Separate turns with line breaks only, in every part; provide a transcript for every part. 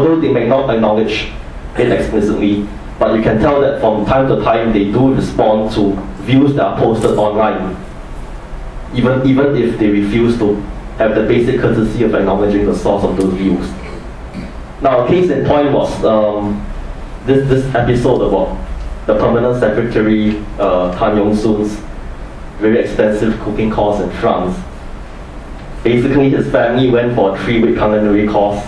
although they may not acknowledge it explicitly, but you can tell that from time to time they do respond to views that are posted online, even if they refuse to have the basic courtesy of acknowledging the source of those views. Now, a case in point was this episode about the permanent secretary Tan Yong-soon's very expensive cooking course in France. Basically, his family went for a 3-week culinary course,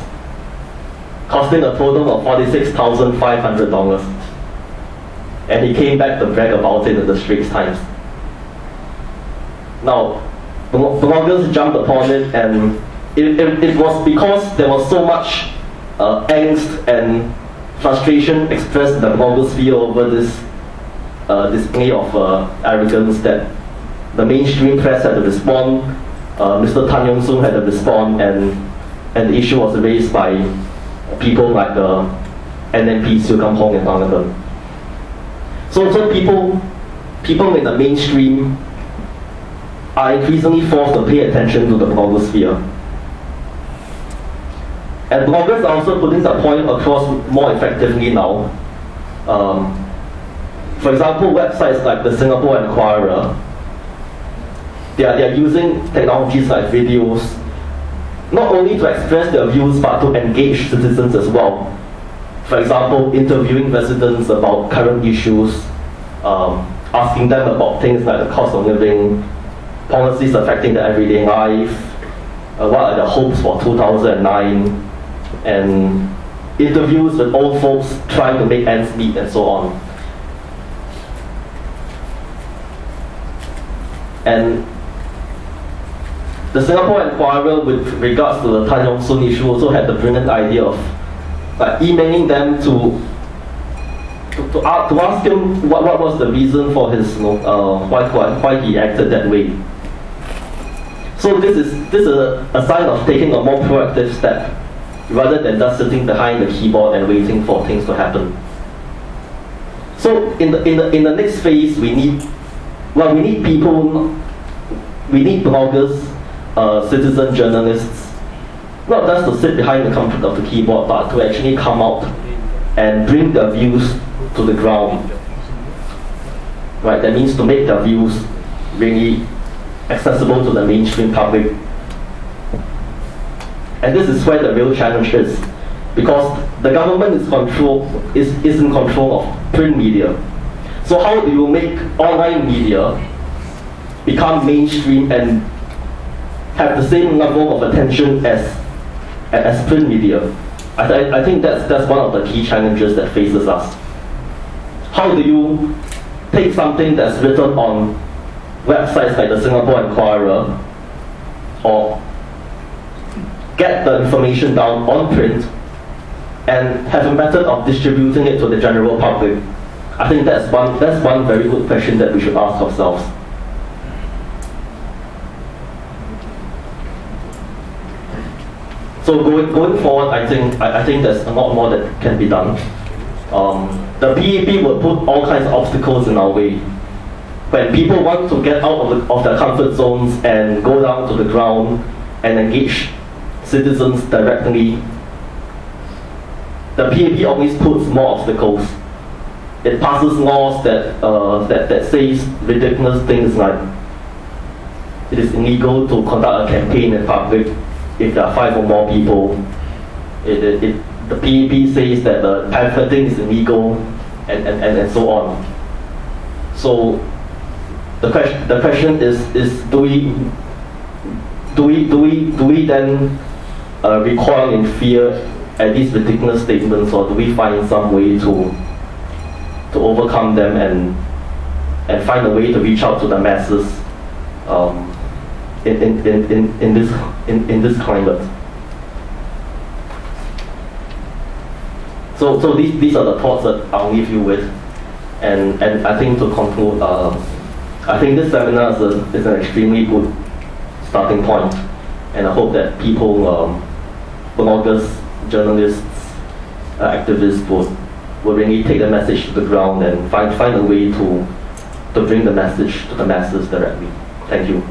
costing a total of $46,500. And he came back to brag about it in the Straits Times. Now, bloggers jumped upon it, and it was because there was so much angst and frustration expressed in the blogosphere over this display of arrogance that the mainstream press had to respond, Mr. Tan Yong-soon had to respond, and the issue was raised by people like NMP Siu Kam Hong and Donovan. So people in the mainstream are increasingly forced to pay attention to the blogosphere. And bloggers are also putting the point across more effectively now. For example, websites like the Singapore Enquirer, they are using technologies like videos, not only to express their views, but to engage citizens as well. For example, interviewing residents about current issues, asking them about things like the cost of living, policies affecting their everyday life, what are their hopes for 2009, and interviews with old folks trying to make ends meet and so on. And the Singapore Enquirer, with regards to the Tan Yong-soon issue, also had the brilliant idea of emailing them to ask him what was the reason for his why he acted that way. So this is a sign of taking a more proactive step, rather than just sitting behind the keyboard and waiting for things to happen. So in the next phase, we need people, we need bloggers, citizen journalists, not just to sit behind the comfort of the keyboard, but to actually come out and bring their views to the ground. Right? That means to make their views really accessible to the mainstream public. And this is where the real challenge is, because the government is in control of print media. So how do you make online media become mainstream and have the same level of attention as print media? I think that's one of the key challenges that faces us. How do you take something that's written on websites like the Singapore Enquirer, or get the information down on print and have a method of distributing it to the general public? I think that's one very good question that we should ask ourselves. So going forward, I think there's a lot more that can be done. The PAP will put all kinds of obstacles in our way. When people want to get out of their comfort zones and go down to the ground and engage citizens directly, the PAP always puts more obstacles. It passes laws that says ridiculous things like it is illegal to conduct a campaign in public if there are 5 or more people. The PAP says that the pamphleting is illegal, and so on. So the question is do we then recoil in fear at these ridiculous statements, or do we find some way to overcome them and find a way to reach out to the masses in this climate? So these are the thoughts that I'll leave you with, and I think to conclude, I think this seminar is an extremely good starting point, and I hope that people, bloggers, journalists, activists would really take the message to the ground and find a way to bring the message to the masses directly. Thank you.